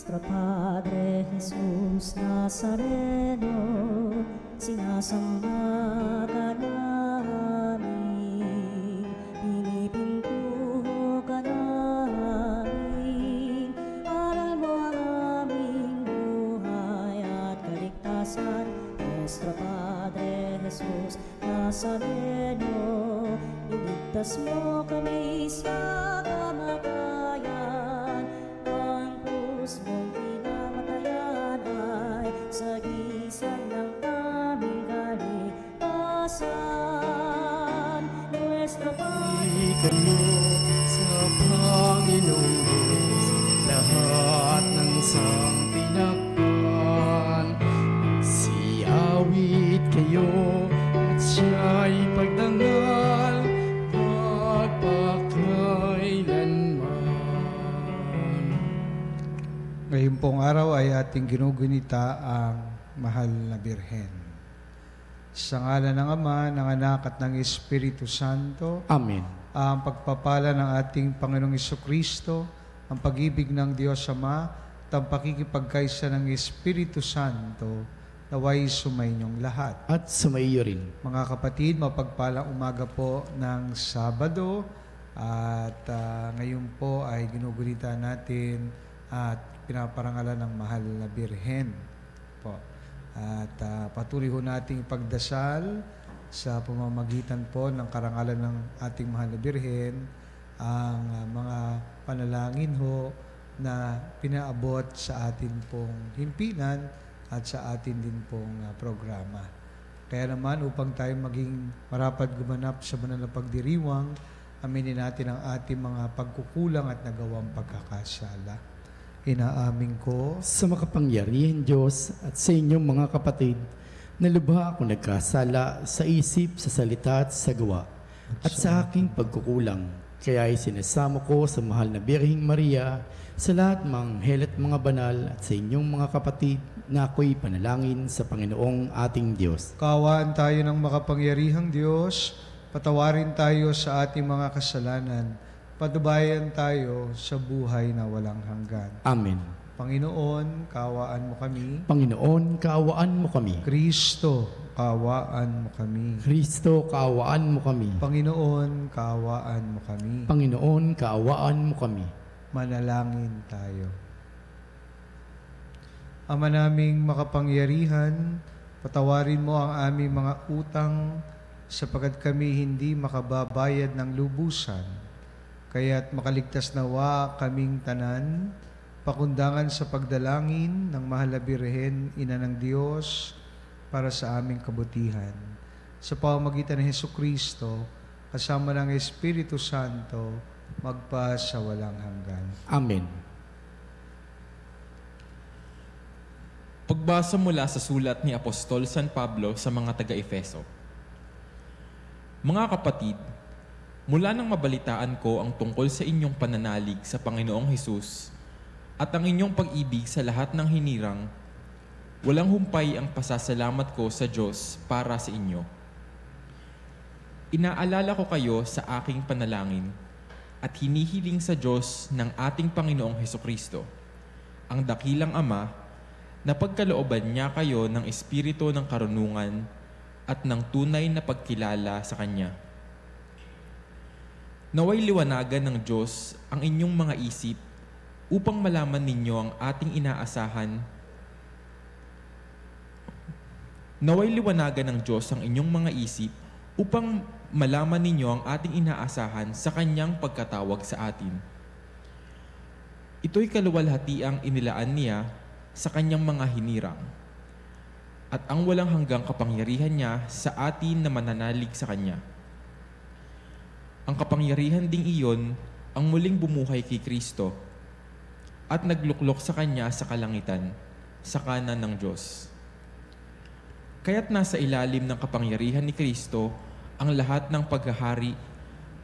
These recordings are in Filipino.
Nuestro Padre Jesús Nazareno, sinasamba ka namin, pinipintuho ka namin, aral mo ang aming buhay at kaligtasan. Nuestro Padre Jesús Nazareno, iligtas mo kami sa kamatayan, ang krus mong pinamatayan ay sagisag ng aming kaligtasan. Nuestro Padre kayo sa Panginoong Diyos, lahat ng sangtinakpan, siawit kayo at siya'y pagdangal magpakailanman. Ngayon pong araw ay ating ginugunita ang Mahal na Birhen. Sa ngalan ng Ama, ng Anak at ng Espiritu Santo, Amen. ang pagpapala ng ating Panginoong Jesucristo, ang pag-ibig ng Diyos Ama, at ang pakikipagkaisa ng Espiritu Santo, naway sumainyong lahat. At sumaiyo rin. Mga kapatid, mapagpalang umaga po ng Sabado, at ngayon po ay ginugunita natin at pinaparangalan ng Mahal na Birhen po. At patuloy ho nating ipagdasal sa pamamagitan po ng karangalan ng ating Mahal na Birhen ang mga panalangin ho na pinaabot sa atin pong himpinan at sa atin din pong programa. Kaya naman upang tayo maging marapat gumanap sa banal na pagdiriwang, aminin natin ang ating mga pagkukulang at nagawang pagkakasala. Inaamin ko sa makapangyarihan Diyos at sa inyong mga kapatid na lubha akong nagkasala sa isip, sa salita at sa gawa at sa aking pagkukulang. Kaya ay sinasamo ko sa Mahal na Birheng Maria, sa lahat mga anghel at mga banal at sa inyong mga kapatid na ako'y panalangin sa Panginoong ating Diyos. kaawaan tayo ng makapangyarihang Diyos, patawarin tayo sa ating mga kasalanan, patubayan tayo sa buhay na walang hanggan. Amen. Panginoon, kaawaan mo kami. Panginoon, kaawaan mo kami. Kristo, kaawaan mo kami. Kristo, kaawaan mo kami. Panginoon, kaawaan mo kami. Panginoon, kaawaan mo kami. Manalangin tayo. Ama naming makapangyarihan, patawarin mo ang aming mga utang sapagkat kami hindi makababayad ng lubusan. Kaya't makaligtas nawa kaming tanan, pakundangan sa pagdalangin ng Mahal na Birhen, Ina ng Diyos, para sa aming kabutihan. Sa pamamagitan ng Jesucristo, kasama ng Espiritu Santo, magpa sa walang hanggan. Amen. Pagbasa mula sa sulat ni Apostol San Pablo sa mga taga-Efeso. Mga kapatid, mula nang mabalitaan ko ang tungkol sa inyong pananalig sa Panginoong Hesus at ang inyong pag-ibig sa lahat ng hinirang, walang humpay ang pasasalamat ko sa Diyos para sa inyo. Inaalala ko kayo sa aking panalangin at hinihiling sa Diyos ng ating Panginoong Hesukristo, ang dakilang Ama, na pagkalooban niya kayo ng espiritu ng karunungan at ng tunay na pagkilala sa Kanya. Naway liwanagan ng Diyos ang inyong mga isip upang malaman ninyo ang ating inaasahan. Naway liwanagan ng Diyos ang inyong mga isip upang malaman ninyo ang ating inaasahan sa Kanyang pagkatawag sa atin. Ito'y kaluwalhatiang inilaan niya sa Kanyang mga hinirang at ang walang hanggang kapangyarihan niya sa atin na mananalig sa Kanya. Ang kapangyarihan ding iyon ang muling bumuhay kay Kristo at nagluklok sa Kanya sa kalangitan, sa kanan ng Diyos. Kaya't nasa ilalim ng kapangyarihan ni Kristo ang lahat ng paghahari,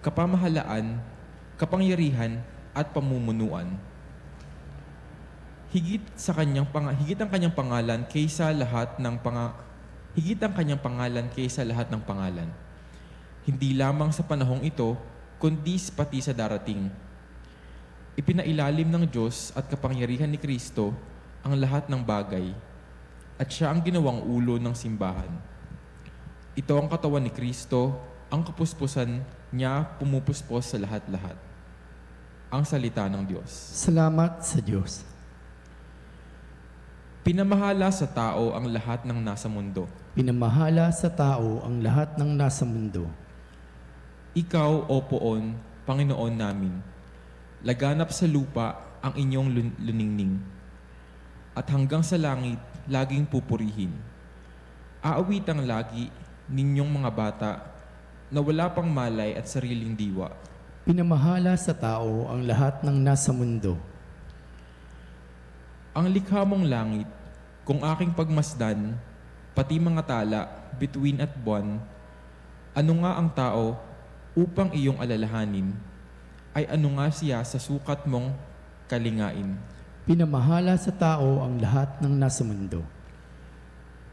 kapamahalaan, kapangyarihan at pamumunuan. Higit ang kanyang pangalan kaysa lahat ng pangalan. Hindi lamang sa panahong ito, kundi pati sa darating. Ipinailalim ng Diyos at kapangyarihan ni Kristo ang lahat ng bagay, at siya ang ginawang ulo ng simbahan. Ito ang katawan ni Kristo, ang kapuspusan niya pumupuspos sa lahat-lahat. Ang salita ng Diyos. Salamat sa Diyos. Pinamahala sa tao ang lahat ng nasa mundo. Pinamahala sa tao ang lahat ng nasa mundo. Ikaw, O Poon, Panginoon namin, laganap sa lupa ang inyong luningning, at hanggang sa langit laging pupurihin. Aawitang lagi ninyong mga bata na wala pang malay at sariling diwa. Pinamahala sa tao ang lahat ng nasa mundo. Ang likha mong langit, kung aking pagmasdan, pati mga tala, bituin at buwan, ano nga ang tao upang iyong alalahanin, ay ano nga siya sa sukat mong kalingain. Pinamahala sa tao ang lahat ng nasa mundo.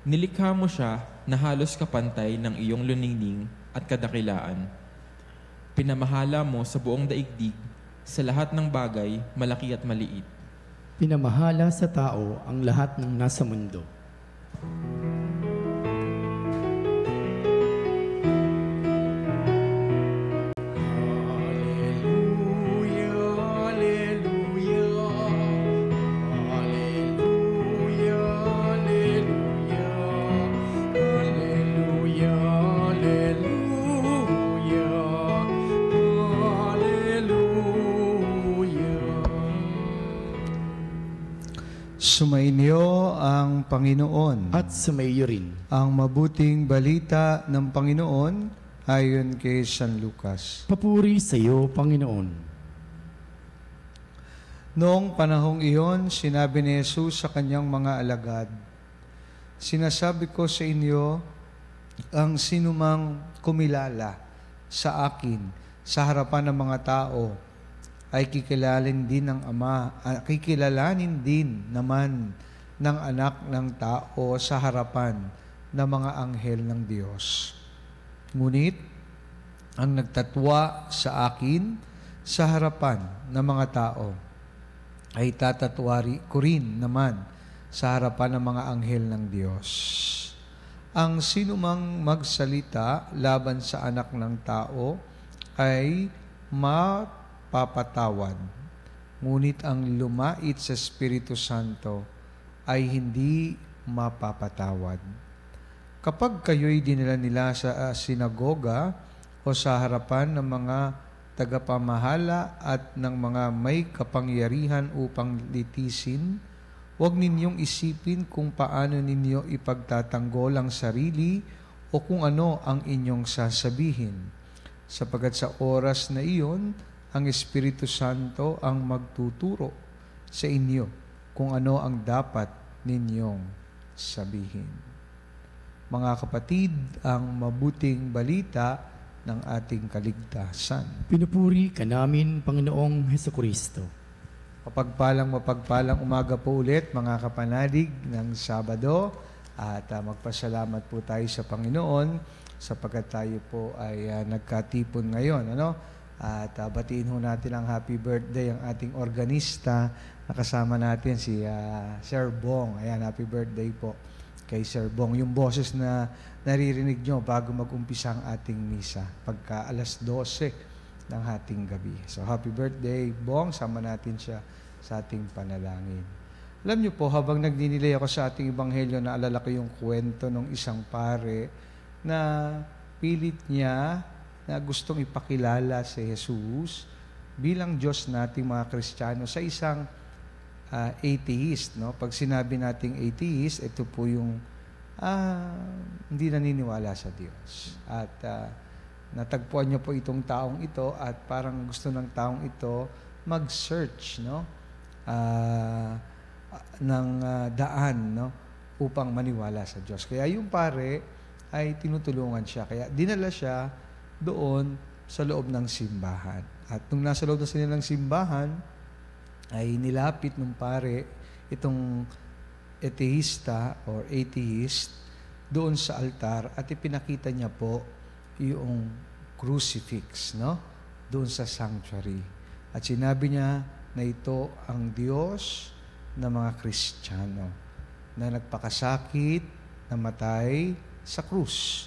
Nilikha mo siya na halos kapantay ng iyong luningning at kadakilaan. Pinamahala mo sa buong daigdig, sa lahat ng bagay, malaki at maliit. Pinamahala sa tao ang lahat ng nasa mundo. Sumainyo ang Panginoon. At sumaiyo rin. Ang mabuting balita ng Panginoon ayon kay San Lucas. Papuri sa iyo, Panginoon. Noong panahong iyon, sinabi ni Jesus sa kanyang mga alagad, "Sinasabi ko sa inyo, ang sinumang kumilala sa akin sa harapan ng mga tao, ay kikilalanin din naman ng anak ng tao sa harapan ng mga anghel ng Diyos. Ngunit, ang nagtatwa sa akin sa harapan ng mga tao, ay tatatwari ko rin naman sa harapan ng mga anghel ng Diyos. Ang sinumang magsalita laban sa anak ng tao ay mapapatawad. Ngunit ang lumait sa Espiritu Santo ay hindi mapapatawad. Kapag kayo'y dinala nila sa sinagoga o sa harapan ng mga tagapamahala at ng mga may kapangyarihan upang litisin, huwag ninyong isipin kung paano ninyo ipagtatanggol ang sarili o kung ano ang inyong sasabihin, sapagkat sa oras na iyon, ang Espiritu Santo ang magtuturo sa inyo kung ano ang dapat ninyong sabihin." Mga kapatid, ang mabuting balita ng ating kaligtasan. Pinupuri ka namin, Panginoong Hesukristo. Mapagpalang umaga po ulit, mga kapanalig ng Sabado. At magpasalamat po tayo sa Panginoon sapagkat tayo po ay nagkatipon ngayon. At batiin ho natin ang happy birthday ang ating organista. Nakasama natin si Sir Bong. Ayan, happy birthday po kay Sir Bong. Yung boses na naririnig nyo bago mag-umpisa ang ating misa pagka alas 12 ng ating gabi. So happy birthday, Bong. Sama natin siya sa ating panalangin. Alam nyo po, habang nagdinilay ako sa ating ebanghelyo, naalala ko yung kwento ng isang pare na pilit niya na gustong ipakilala si Jesus bilang Diyos nating mga Kristiyano sa isang atheist. Pag sinabi nating atheist, ito po yung hindi naniniwala sa Diyos. At natagpuan niya po itong taong ito at parang gusto ng taong ito mag-search ng daan upang maniwala sa Diyos. Kaya yung pare ay tinutulungan siya. Kaya dinala siya doon sa loob ng simbahan. At nung nasa loob ng simbahan, ay nilapit ng pare itong atheista or atheist doon sa altar at ipinakita niya po yung crucifix, doon sa sanctuary. At sinabi niya, na ito ang Diyos ng mga Kristiyano na nagpakasakit, namatay sa krus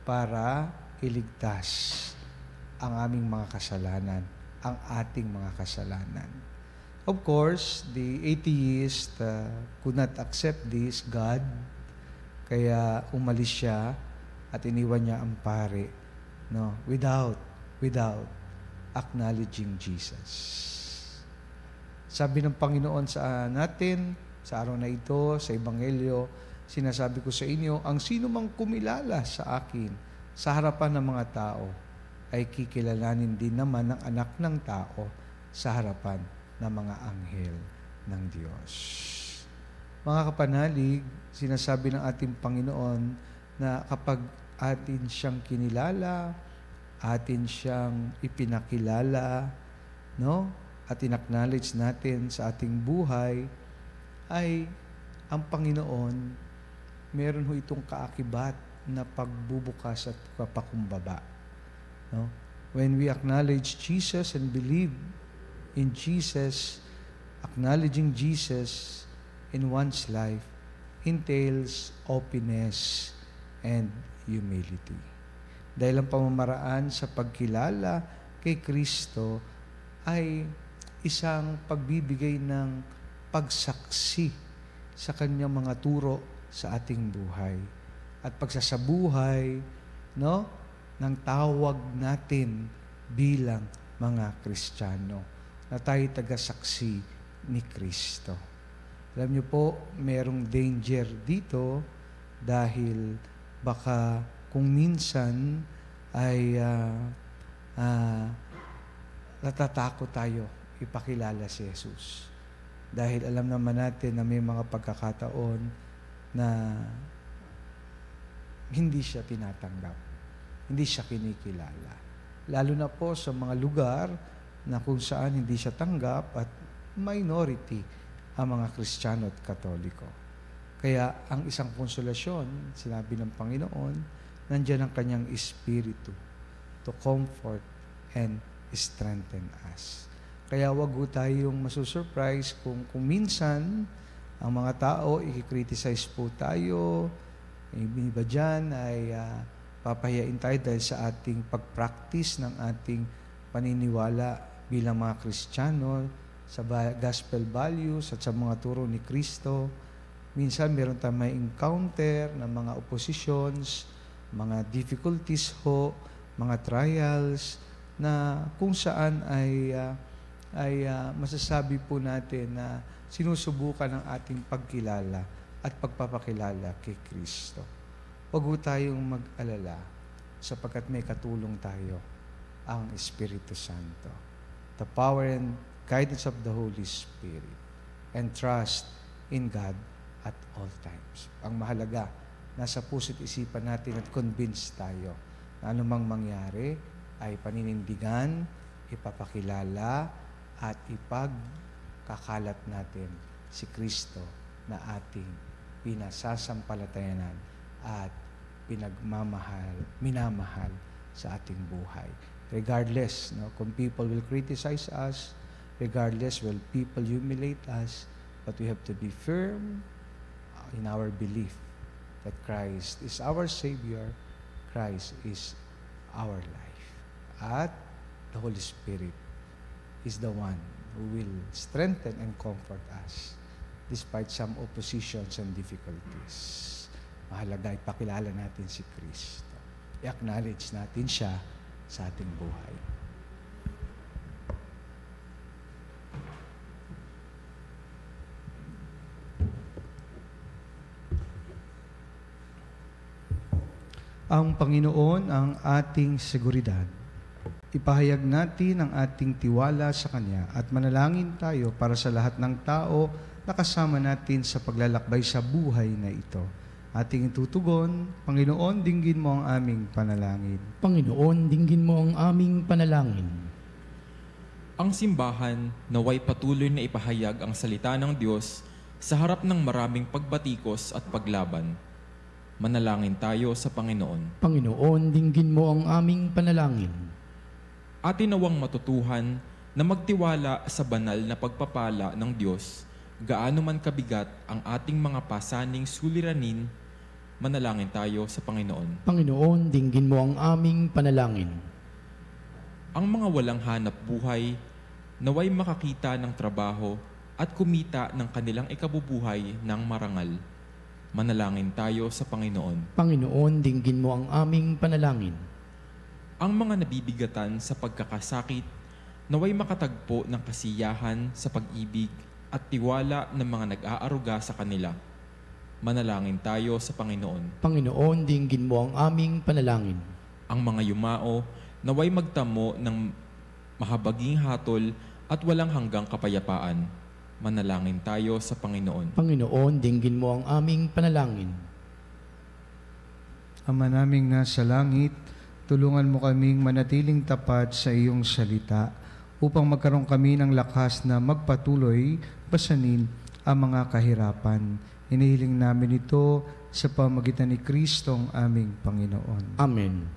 para iligtas ang aming mga kasalanan, ang ating mga kasalanan. Of course, the atheist could not accept this God, kaya umalis siya at iniwan niya ang pare, no, without acknowledging Jesus. Sabi ng Panginoon sa natin, sa araw na ito, sa Ebanghelyo, sinasabi ko sa inyo, ang sino mang kumilala sa akin sa harapan ng mga tao, ay kikilalanin din naman ng anak ng tao sa harapan ng mga anghel ng Diyos. Mga kapanalig, sinasabi ng ating Panginoon na kapag atin siyang kinilala, atin siyang ipinakilala, no? At in-acknowledge natin sa ating buhay, ay ang Panginoon, meron ho itong kaakibat na pagbubukas at kapakumbaba. No? When we acknowledge Jesus and believe in Jesus, acknowledging Jesus in one's life entails openness and humility. Dahil ang pamamaraan sa pagkilala kay Kristo ay isang pagbibigay ng pagsaksi sa kanyang mga turo sa ating buhay. At pagsasabuhay, no, ng tawag natin bilang mga Kristiyano na tayo tagasaksi ni Kristo. Alam niyo po, merong danger dito dahil baka kung minsan ay natatakot tayo ipakilala si Jesus. Dahil alam naman natin na may mga pagkakataon na hindi siya tinatanggap. Hindi siya kinikilala. Lalo na po sa mga lugar na kung saan hindi siya tanggap at minority ang mga Kristiyano at Katoliko. Kaya ang isang konsolasyon, sinabi ng Panginoon, nandiyan ang kanyang Espiritu to comfort and strengthen us. Kaya wag ho tayong masusurprise kung minsan ang mga tao i-criticize po tayo, iba dyan ay papahiyain tayo dahil sa ating pag-practice ng ating paniniwala bilang mga Kristiyano sa gospel values at sa mga turo ni Kristo. Minsan meron tayong may encounter ng mga oppositions, mga difficulties ho, mga trials, na kung saan ay masasabi po natin na sinusubukan ng ating pagkilala at pagpapakilala kay Kristo. Huwag ho tayong mag-alala sapagkat may katulong tayo, ang Espiritu Santo. The power and guidance of the Holy Spirit, and trust in God at all times. Ang mahalaga, nasa puso't isipan natin at convinced tayo na anumang mangyari ay paninindigan, ipapakilala, at ipagkakalat natin si Kristo na ating pinasasampalatayanan at minamahal sa ating buhay. Regardless, no, kung people will criticize us, regardless will people humiliate us, but we have to be firm in our belief that Christ is our Savior, Christ is our life. At the Holy Spirit is the one who will strengthen and comfort us despite some oppositions and difficulties. Mahalaga, ipakilala natin si Kristo. I-acknowledge natin siya sa ating buhay. Ang Panginoon ang ating seguridad. Ipahayag natin ang ating tiwala sa Kanya at manalangin tayo para sa lahat ng tao na kasama natin sa paglalakbay sa buhay na ito. Ating tutugon, Panginoon, dinggin mo ang aming panalangin. Panginoon, dinggin mo ang aming panalangin. Ang simbahan naway patuloy na ipahayag ang salita ng Diyos sa harap ng maraming pagbatikos at paglaban. Manalangin tayo sa Panginoon. Panginoon, dinggin mo ang aming panalangin. Atin nawang matutuhan na magtiwala sa banal na pagpapala ng Diyos, gaano man kabigat ang ating mga pasaning suliranin. Manalangin tayo sa Panginoon. Panginoon, dinggin mo ang aming panalangin. Ang mga walang hanap buhay, naway makakita ng trabaho at kumita ng kanilang ikabubuhay ng marangal. Manalangin tayo sa Panginoon. Panginoon, dinggin mo ang aming panalangin. Ang mga nabibigatan sa pagkakasakit, naway makatagpo ng kasiyahan sa pag-ibig at tiwala ng mga nag-aaruga sa kanila. Manalangin tayo sa Panginoon. Panginoon, dinggin mo ang aming panalangin. Ang mga yumao, naway magtamo ng mahabaging hatol at walang hanggang kapayapaan. Manalangin tayo sa Panginoon. Panginoon, dinggin mo ang aming panalangin. Ama naming nasa langit, tulungan mo kaming manatiling tapat sa iyong salita upang magkaroon kami ng lakas na magpatuloy pasanin ang mga kahirapan. Inihiling namin ito sa pamagitan ni Kristo ang aming Panginoon. Amen.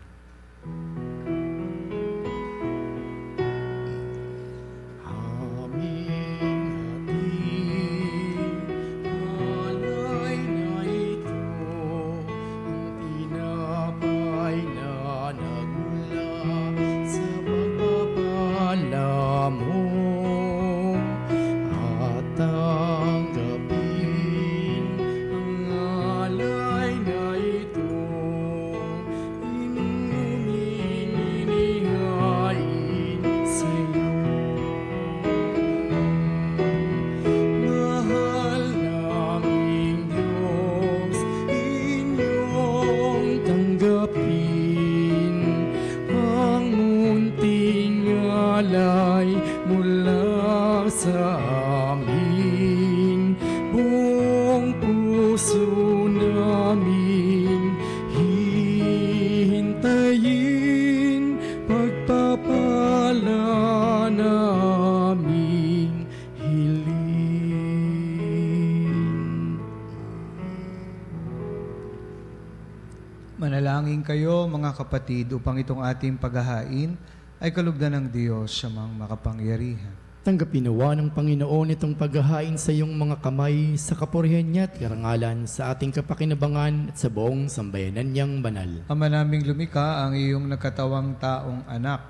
Manalangin kayo mga kapatid upang itong ating paghahain ay kalugdan ng Diyos sa mga makapangyarihan. Tanggapin nawa ng Panginoon itong paghahain sa iyong mga kamay sa kapurihan niya at karangalan sa ating kapakinabangan at sa buong sambayanan niyang banal. Ama naming lumika, ang iyong nakatawang taong anak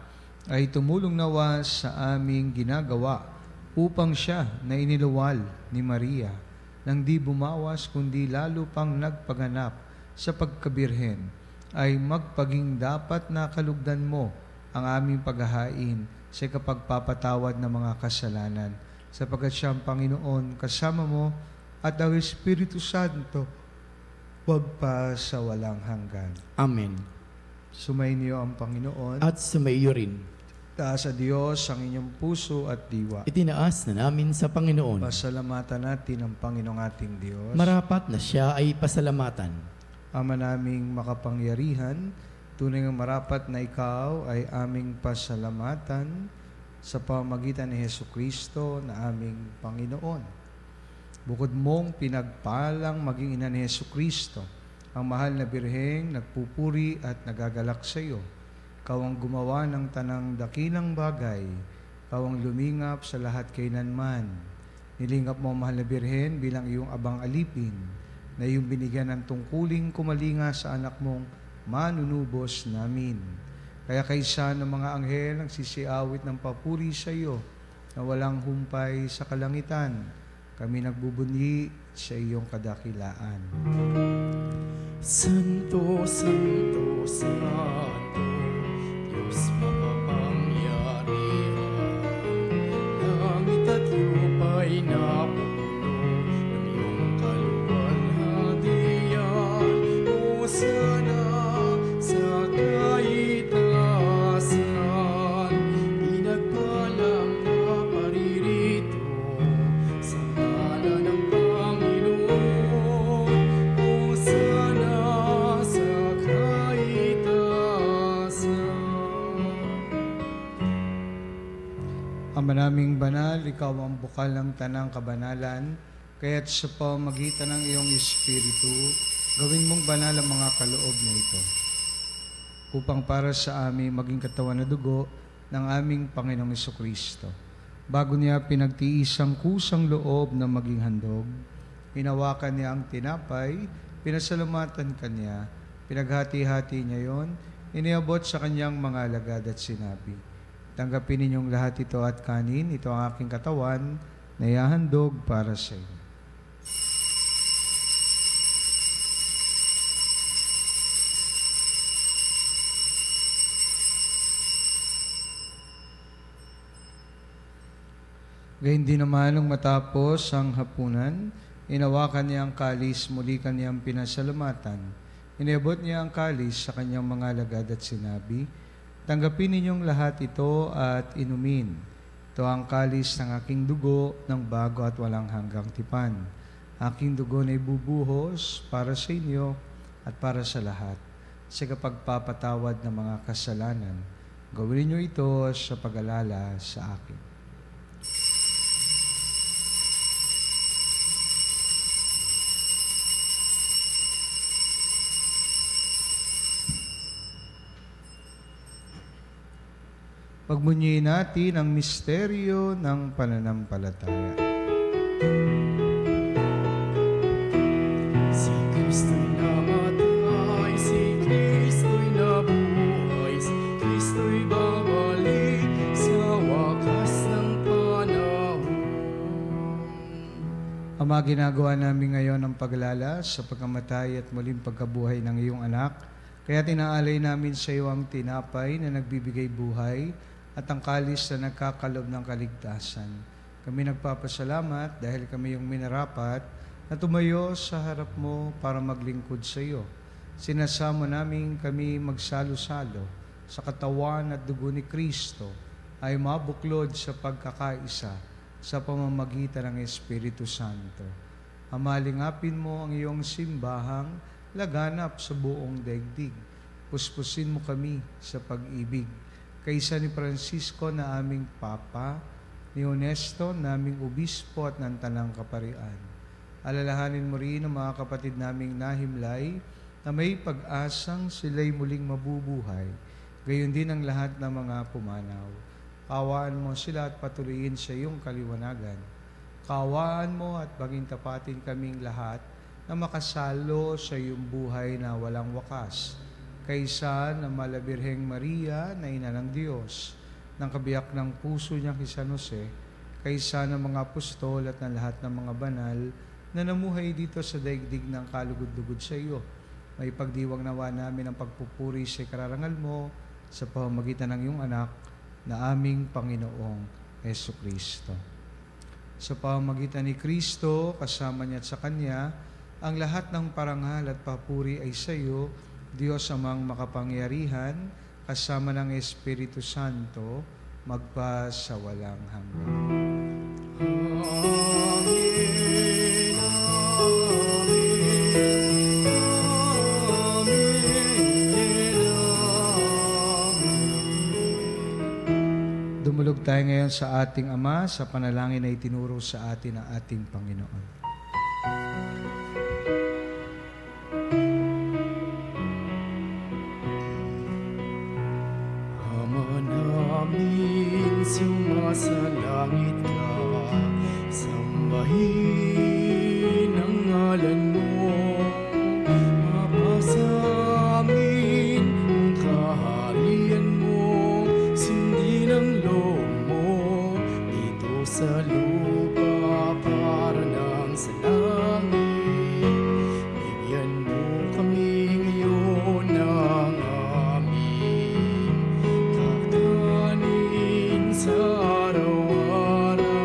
ay tumulong nawa sa aming ginagawa upang siya na iniluwal ni Maria nang di bumawas kundi lalo pang nagpaganap sa pagkabirhen ay magpaging dapat na kalugdan mo ang aming paghahain sa kapagpapatawad ng mga kasalanan, sapagkat siyang Panginoon kasama mo at ang Espiritu Santo wag pa sa walang hanggan. Amen. Sumainyo ang Panginoon At sumaiyo rin. taas sa Diyos ang inyong puso at diwa. Itinaas na namin sa Panginoon. Pasalamatan natin ang Panginoong ating Diyos. Marapat na siya ay pasalamatan. Ama naming makapangyarihan, tunay nga marapat na ikaw ay aming pasalamatan sa pamagitan ni Hesukristo na aming Panginoon. Bukod mong pinagpalang maging ina ni Hesukristo, ang mahal na birheng nagpupuri at nagagalak sa iyo. Ikaw ang gumawa ng tanang dakilang bagay, ikaw ang lumingap sa lahat kailanman. Nilingap mo ang mahal na birhen bilang iyong abang alipin, na iyong binigyan ng tungkuling kumalinga sa anak mong manunubos namin. Kaya kaysa ng mga anghel ang sisiawit ng papuri sa iyo na walang humpay sa kalangitan, kami nagbubunyi sa iyong kadakilaan. Santo, Santo, Santo, Diyos makapangyarihan, langit at lupa'y napupuno ng iyong kaluwalhatian. Hosana sa kaitaasan, pinagpalang na paririto sa ngalan ng Panginoon. Hosana sa kaitaasan. Ama naming banal, ikaw ang bukal ng tanang kabanalan, kaya't sa pamagitan ng iyong Espiritu, gawin mong banal ang mga kaloob na ito, upang para sa amin maging katawan na dugo ng aming Panginoong Jesucristo. Bago niya pinagtiis ang kusang loob na maging handog, hinawakan niya ang tinapay, pinasalamatan kanya, pinaghati-hati niya yon, iniabot sa kanyang mga alagad at sinabi, "Tanggapin ninyong lahat ito at kanin, ito ang aking katawan na ihahandog para sa inyo." Gayun din naman nung matapos ang hapunan, inawakan niya ang kalis, muli kaniyang pinasalamatan. Iniabot niya ang kalis sa kanyang mga alagad at sinabi, "Tanggapin ninyong lahat ito at inumin. Ito ang kalis ng aking dugo ng bago at walang hanggang tipan. Aking dugo na ibubuhos para sa inyo at para sa lahat, sa kapagpapatawad ng mga kasalanan. Gawin niyo ito sa pag-alala sa akin." Pagmunyiin natin ang misteryo ng pananampalataya. Si Kristo'y namatay, si Kristo'y nabuhay, si Kristo'y babalik sa wakas ng panahon. Ama, ginagawa namin ngayon ang pag-alala sa pagkamatay at muling pagkabuhay ng iyong anak. Kaya tinaalay namin sa iyo ang tinapay na nagbibigay buhay at ang kalis na nagkakalob ng kaligtasan. Kami nagpapasalamat dahil kami yung minarapat na tumayo sa harap mo para maglingkod sa iyo. Sinasamo namin kami magsalo-salo sa katawan at dugo ni Kristo ay mabuklod sa pagkakaisa sa pamamagitan ng Espiritu Santo. Amalingapin mo ang iyong simbahang laganap sa buong daigdig. Puspusin mo kami sa pag-ibig. Kaysa ni Francisco na aming Papa, ni Honesto na aming Obispo at ng Tanang Kaparian. Alalahanin mo rin ang mga kapatid naming nahimlay na may pag-asang sila'y muling mabubuhay. Gayon din ang lahat ng mga pumanaw. Kawaan mo sila at patuloyin sa iyong kaliwanagan. Kawaan mo at maging tapatin kaming lahat na makasalo sa iyong buhay na walang wakas. Kaysa ng Malabirheng Maria na ina ng Diyos, ng kabiyak ng puso niya kay San Jose, kaysa ng mga apostol at ng lahat ng mga banal na namuhay dito sa daigdig ng kalugod-lugod sa iyo. May pagdiwang nawa namin ang pagpupuri sa kararangal mo sa pamamagitan ng iyong anak na aming Panginoong Jesucristo. Sa pamamagitan ni Kristo, kasama niya at sa Kanya, ang lahat ng parangal at papuri ay sa iyo, Diyos amang makapangyarihan, kasama ng Espiritu Santo, magpa sa walang hanggan. Amen, amen. Dumulog tayo ngayon sa ating Ama sa panalangin na itinuro sa atin ng ating Panginoon. Sa langit ka, sambahin ang ngalan mo, mapasa amin ang kaharian mo, sundin ang loob mo dito sa lupa para nang sa langit. Bigyan mo kami ngayon ng aming kakanin sa araw-araw.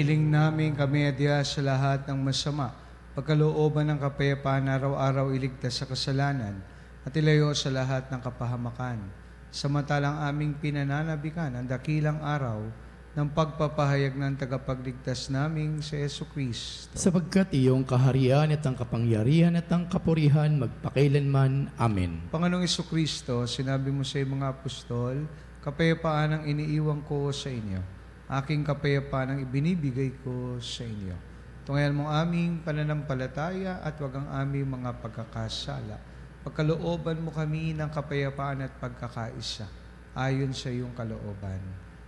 Hinihiling namin kami adya sa lahat ng masama, pagkalooban ng kapayapaan araw-araw iligtas sa kasalanan at ilayo sa lahat ng kapahamakan. Samantalang aming pinananabikan ang dakilang araw ng pagpapahayag ng tagapagligtas naming si Jesucristo. Sapagkat iyong kaharian at ang kapangyarihan at ang kapurihan magpakailanman. Amen. Panginoong Jesucristo, sinabi mo sa iyong mga apostol, kapayapaan ang iniiwan ko sa inyo. Aking kapayapaan ang ibinibigay ko sa inyo. Tungayan mo aming pananampalataya at wag ang aming mga pagkakasala. Pagkalooban mo kami ng kapayapaan at pagkakaisa ayon sa iyong kalooban.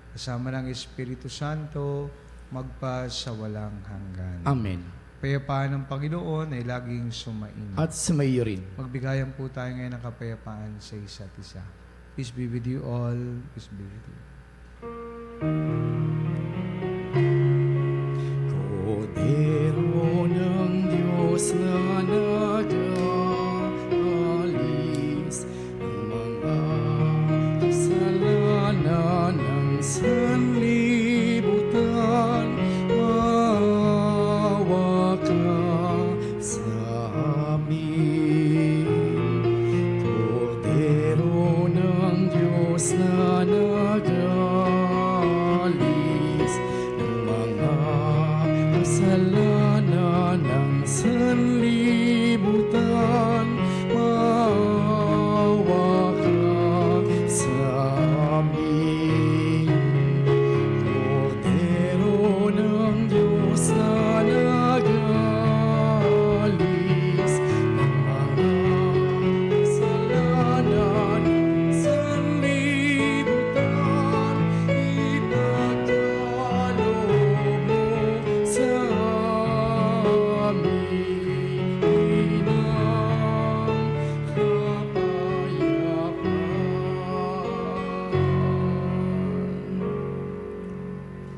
Kasama ng Espiritu Santo, magpa sa walang hanggan. Amen. Kapayapaan ng Panginoon ay laging sumainyo. At sumayo rin. Magbigayan po tayo ngayon ng kapayapaan sa isa't isa. Peace be with you all. Peace be with you. Kordero ng Diyos na nag-aalis ng mga kasalanan ng sanlibutan, maawa ka sa amin. Kordero ng Diyos na nag-aalis ng mga kasalanan ng sanlibutan, maawa ka sa amin. Kordero ng Diyos na nag-aalis ng mga kasalanan ng sanlibutan, ipagkaloob mo sa amin ang kapayapaan.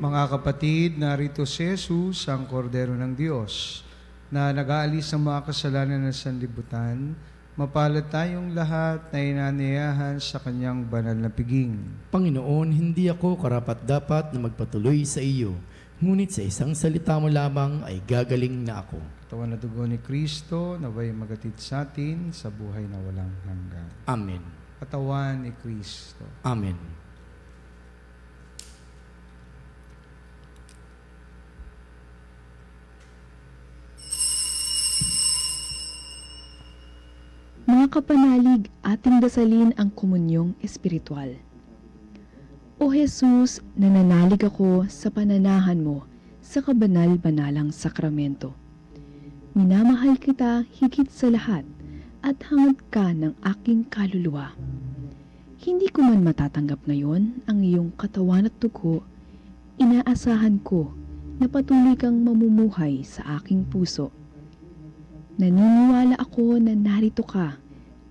Mga kapatid, narito si Jesus, ang Kordero ng Diyos, na nag-aalis ng mga kasalanan ng sanlibutan. Mapalad tayong lahat na inanayahan sa kanyang banal na piging. Panginoon, hindi ako karapat-dapat na magpatuloy sa iyo, ngunit sa isang salita mo lamang ay gagaling na ako. Katawan na dugo ni Kristo, naway magatid sa atin sa buhay na walang hanggan. Amen. Katawan ni Kristo. Amen. Mga kapanalig, ating dasalin ang komunyong espiritual. O Jesus, nananalig ako sa pananahan mo sa kabanal-banalang sakramento. Minamahal kita higit sa lahat at hangad ka ng aking kaluluwa. Hindi ko man matatanggap ngayon ang iyong katawan at dugo, inaasahan ko na patuloy kang mamumuhay sa aking puso. Naniniwala ako na narito ka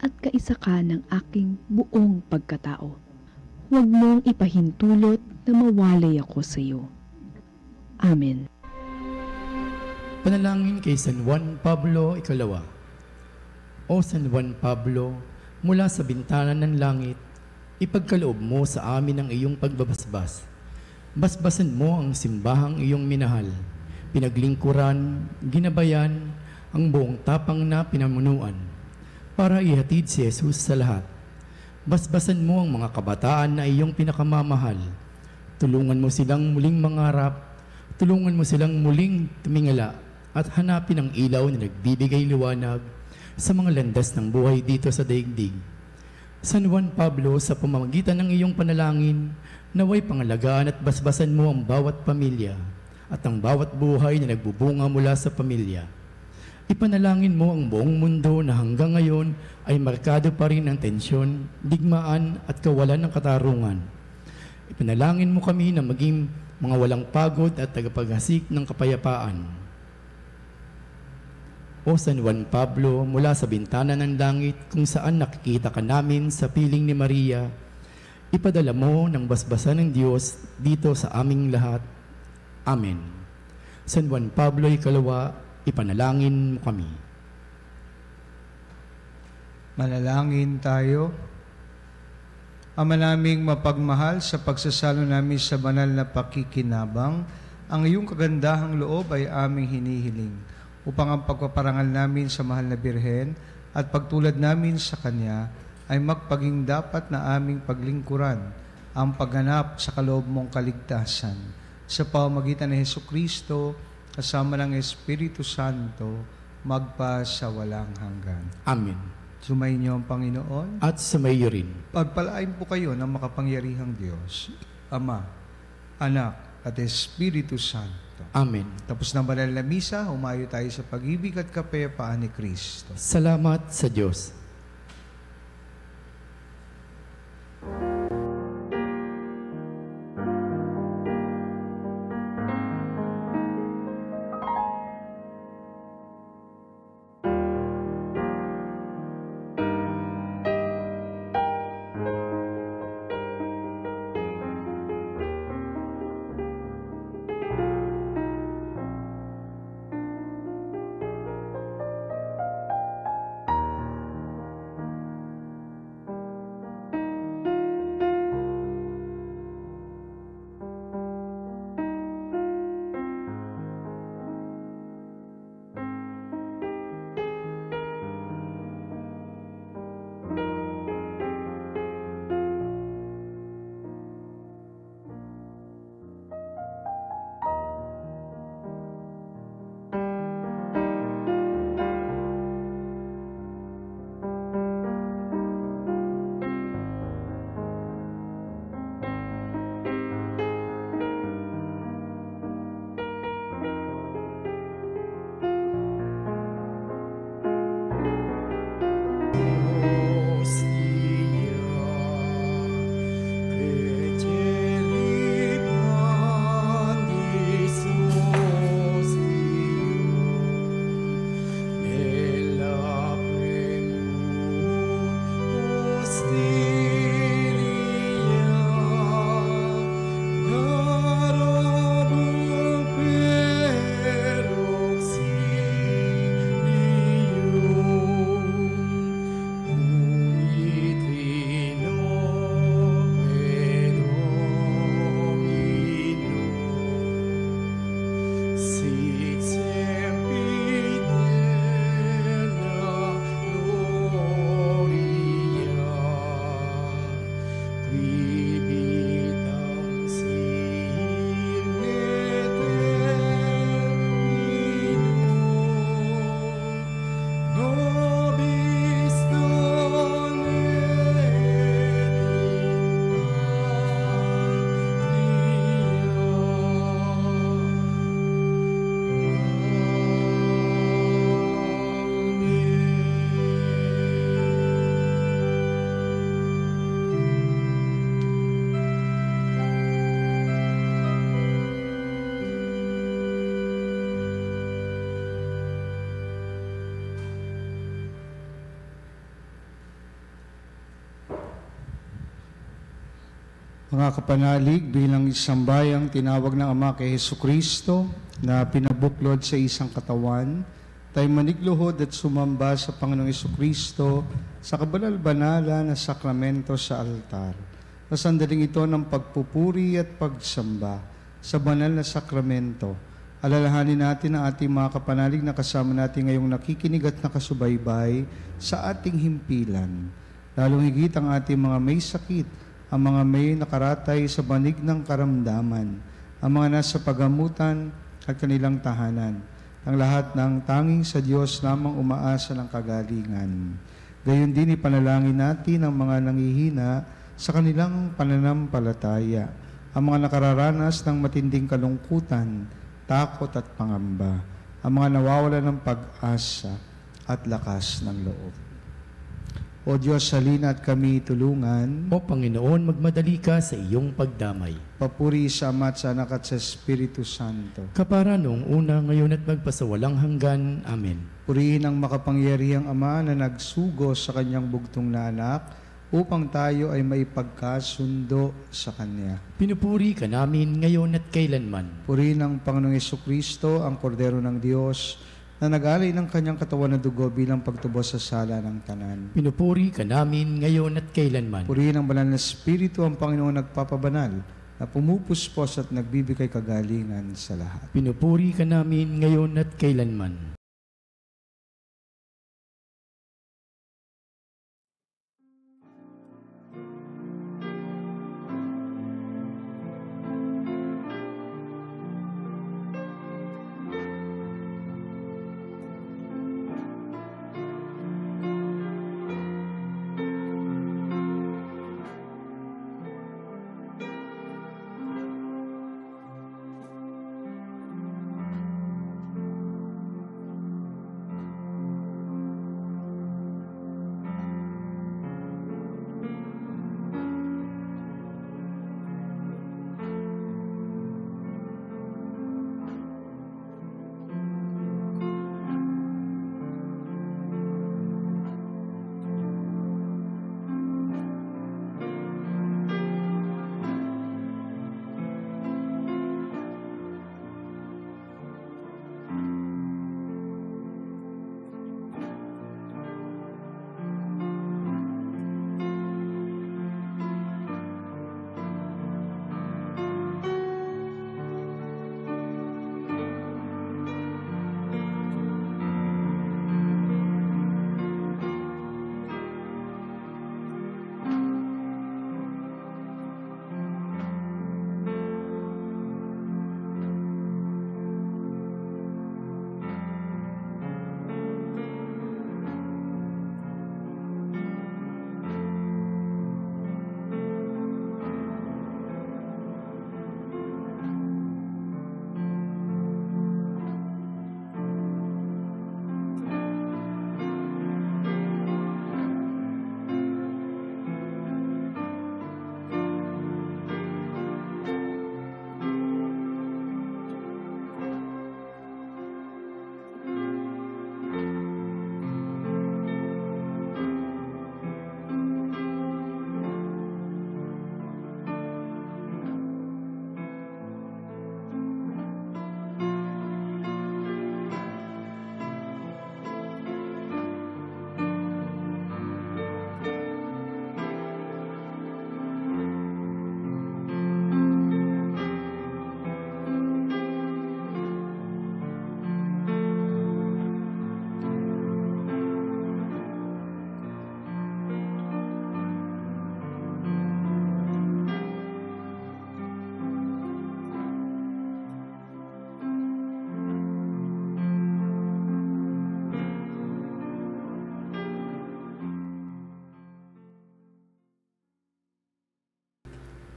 at kaisa ka ng aking buong pagkatao. Huwag mong ipahintulot na mawalay ako sa iyo. Amen. Panalangin kay San Juan Pablo Ikalawa. O San Juan Pablo, mula sa bintana ng langit, ipagkaloob mo sa amin ang iyong pagbabasbas. Basbasan mo ang simbahang iyong minahal, pinaglingkuran, ginabayan, ang buong tapang na pinamunuan, para ihatid si Jesus sa lahat. Basbasan mo ang mga kabataan na iyong pinakamamahal. Tulungan mo silang muling mangarap, tulungan mo silang muling tumingala at hanapin ang ilaw na nagbibigay liwanag sa mga landas ng buhay dito sa daigdig. San Juan Pablo, sa pamamagitan ng iyong panalangin, naway pangalagaan at basbasan mo ang bawat pamilya at ang bawat buhay na nagbubunga mula sa pamilya. Ipanalangin mo ang buong mundo na hanggang ngayon ay markado pa rin ng tensyon, digmaan at kawalan ng katarungan. Ipanalangin mo kami na maging mga walang pagod at tagapaghasik ng kapayapaan. O San Juan Pablo, mula sa bintana ng langit kung saan nakikita ka namin sa piling ni Maria, ipadala mo ng basbasan ng Diyos dito sa aming lahat. Amen. San Juan Pablo Ikalawa, ipanalangin mo kami. Manalangin tayo. Ama naming mapagmahal, sa pagsasalo namin sa banal na pakikinabang, ang iyong kagandahang loob ay aming hinihiling, upang ang pagpaparangal namin sa mahal na Birhen at pagtulad namin sa Kanya ay magpaging dapat na aming paglingkuran ang pagganap sa kaloob mong kaligtasan. Sa pamamagitan ni Hesukristo, kasama ng Espiritu Santo, magpa sa walang hanggan. Amen. Sumayin niyo ang Panginoon. At sumayo rin. Pagpalain po kayo ng makapangyarihang Diyos, Ama, Anak, at Espiritu Santo. Amen. Tapos na banal na misa, humayo tayo sa pag-ibig at kapayapaan ni Kristo. Salamat sa Diyos. Mga kapanalig, bilang isang bayang tinawag ng Ama kay Hesukristo na pinabuklod sa isang katawan, tayo manigluhod at sumamba sa Panginoong Hesukristo sa kabanal-banala na sakramento sa altar. Sa sandaling ito ng pagpupuri at pagsamba sa banal na sakramento, alalahanin natin ang ating mga kapanalig na kasama natin ngayong nakikinig at nakasubaybay sa ating himpilan. Lalong higit ang ating mga may sakit, ang mga may nakaratay sa banig ng karamdaman, ang mga nasa pagamutan at kanilang tahanan, ang lahat ng tanging sa Diyos lamang umaasa ng kagalingan. Gayon din ipanalangin natin ang mga nanghihina sa kanilang pananampalataya, ang mga nakararanas ng matinding kalungkutan, takot at pangamba, ang mga nawawala ng pag-asa at lakas ng loob. O Diyos, halina at kami tulungan. O Panginoon, magmadali ka sa iyong pagdamay. Papuri sa Ama at sa Anak at sa Espiritu Santo. Kapara noong una, ngayon at magpasawalang hanggan. Amen. Purihin ang makapangyarihang Ama na nagsugo sa kanyang bugtong na anak upang tayo ay maipagkasundo sa Kanya. Pinupuri ka namin ngayon at kailanman. Purihin ang Panginoong Hesukristo, ang Kordero ng Diyos, na nag-alay ng kanyang katawan na dugo bilang pagtubos sa sala ng tanan. Pinupuri ka namin ngayon at kailanman. Purihin ang banal na Espiritu, ang Panginoon nagpapabanal, na pumupuspos at nagbibigay kagalingan sa lahat. Pinupuri ka namin ngayon at kailanman.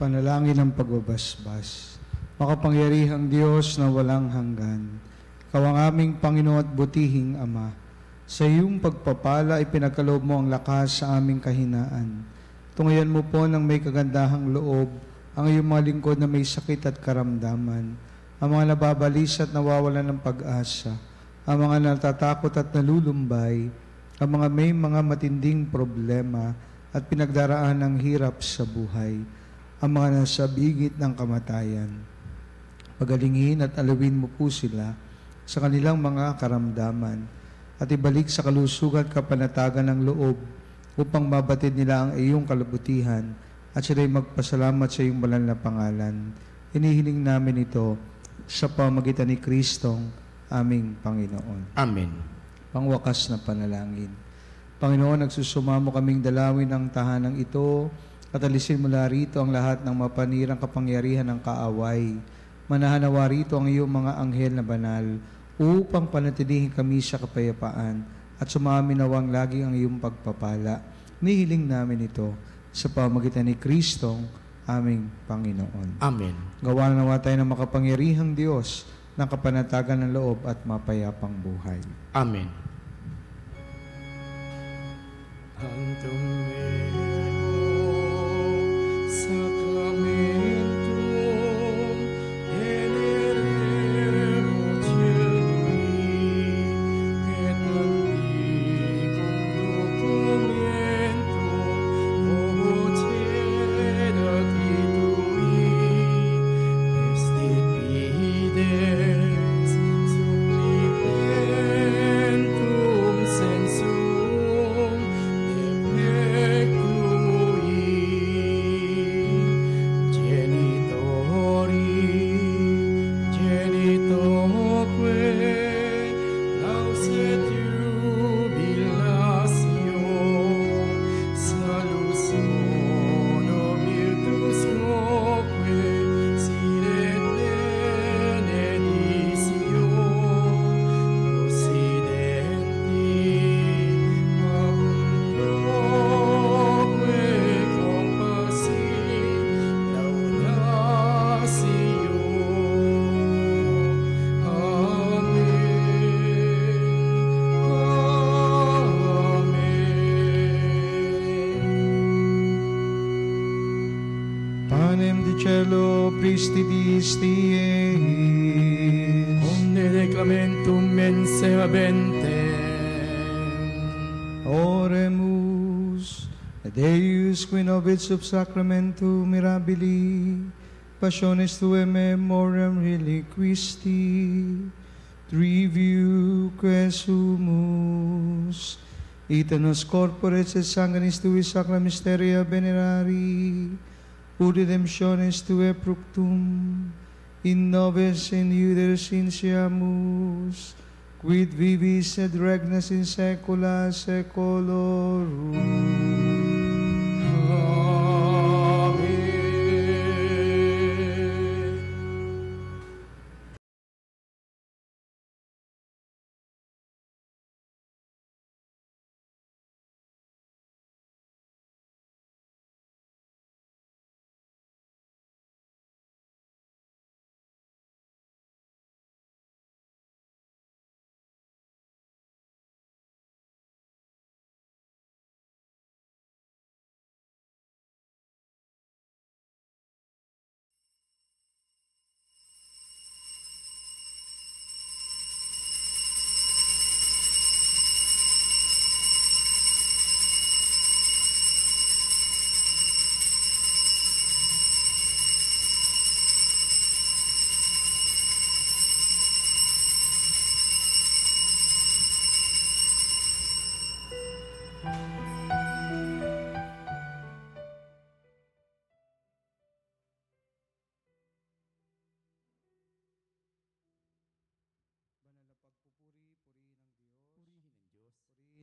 Panalangin ng pagbabasbas. Makapangyarihang Diyos na walang hanggan, Ikaw ang aming Panginoon at butihing Ama. Sa iyong pagpapala, ipinagkaloob mo ang lakas sa aming kahinaan. Tungayan mo po ng may kagandahang loob ang iyong mga lingkod na may sakit at karamdaman, ang mga nababalis at nawawalan ng pag-asa, ang mga natatakot at nalulumbay, ang mga may mga matinding problema at pinagdaraan ng hirap sa buhay, ang mga nasa bingit ng kamatayan. Pagalingin at alawin mo po sila sa kanilang mga karamdaman at ibalik sa kalusugan at kapanatagan ng loob upang mabatid nila ang iyong kalabutihan at sila'y magpasalamat sa iyong banal na pangalan. Hinihiling namin ito sa pamamagitan ni Kristong aming Panginoon. Amen. Pangwakas na panalangin. Panginoon, nagsusumamo kaming dalawin ang tahanang ito at alisin mula rito ang lahat ng mapanirang kapangyarihan ng kaaway. Manahanawa rito ang iyong mga anghel na banal upang panatilihin kami sa kapayapaan at sumaminawang lagi ang iyong pagpapala. Nihiling namin ito sa pamamagitan ni Kristong aming Panginoon. Amen. Gawa na nawa tayo ng makapangyarihang Diyos ng kapanatagan ng loob at mapayapang buhay. Amen. Supplimentum sensum Panem di cielo, Christi distiis. Omne declamentum mense habentem. Oremus, Deus qui nobis sub sacramentum mirabili, passionis tuae memoriam reliquisti, triviuque sumus, ita nos corporis et sanguinis tui sacra mysteria venerari, ut redemptionis tuae fructum, in nobis in iuderis insiamus, quid vivis et regnas in saecula saeculorum.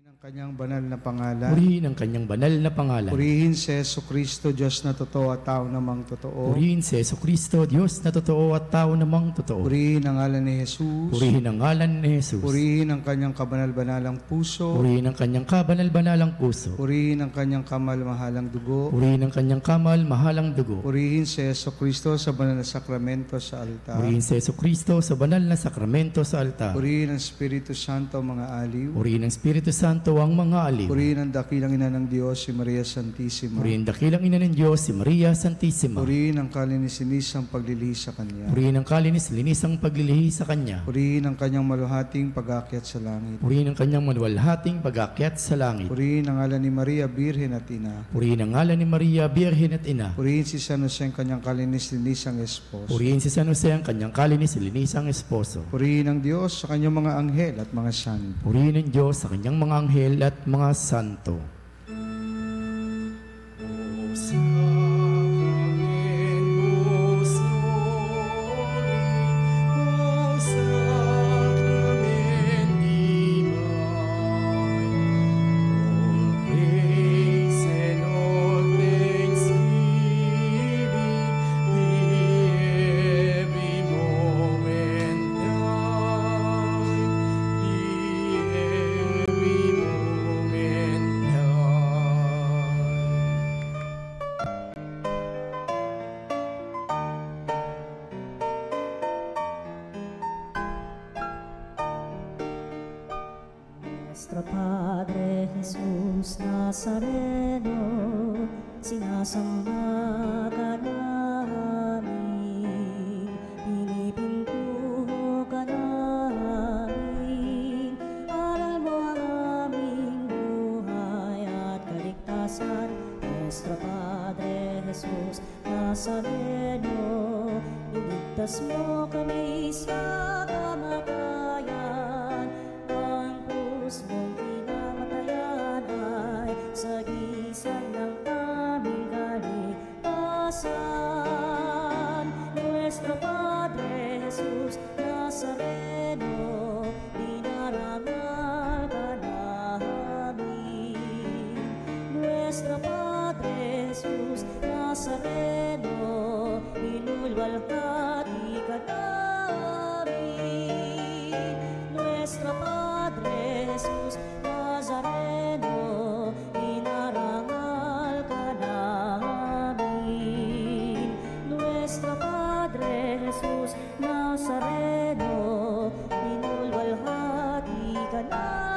Ang kanyang banal na pangalan. Purihin ang kanyang banal na pangalan. Purihin si Jesucristo, Diyos na totoo at tao namang totoo. Purihin si Jesucristo, Diyos na totoo at tao namang totoo. Purihin ang ngalan ni Jesus. Purihin ang ngalan ni Jesus. Purihin ang kanyang kabanal-banalang puso. Purihin ang kanyang kabanal-banalang puso. Purihin ang kanyang kamal-mahalang dugo. Purihin ang kanyang kamal-mahalang dugo. Purihin si Jesucristo sa banal na sakramento sa altar. Purihin si Jesucristo sa banal na sakramento sa altar. Purihin ang Espiritu Santo ang mga aliw. Purihin ang Espiritu Santo ang mga aliw. Purihin ang dakilang ina ng Diyos, si Maria Santissima. Purihin dakilang ina ng Diyos, si Maria Santissima. Purihin ang kalininis-linisang paglilihi sa Kanya. Purihin ang kalinis-linisang paglilihi sa Kanya. Purihin ang kanyang maluhating pag-akyat sa langit. Purihin ang kanyang maluwalhating pag-akyat sa langit. Purihin ang ngalan ni Maria, Birhen at Ina. Purihin ang ngalan ni Maria, Birhen at Ina. Purihin si San Jose ang kanyang kalinis-linisang esposo. Purihin si San Jose ang kanyang kalinis-linisang esposo. Purihin ang Diyos sa kanyang mga anghel at mga santo. Purihin ang Diyos sa kanyang mga anghel at mga santo. Nuestro Padre Jesus Nazareno, sinasamba ka namin, pinipintuho ka namin, aral mo ang aming buhay at kaligtasan. Nuestro Padre Jesus Nazareno, iligtas mo kami sa kamatayan, ang krus mong pinamatayan ay sagisag ng aming kaligtasan. Nuestro Padre Jesus Nazareno, dinarangal ka namin. Nuestro Padre Jesus Nazareno, inulwalhati ka namin. Nuestro Padre Jesus Nazareno, inarangal ka namin. Nuestro Padre Jesus Nazareno, inulwalhati ka namin.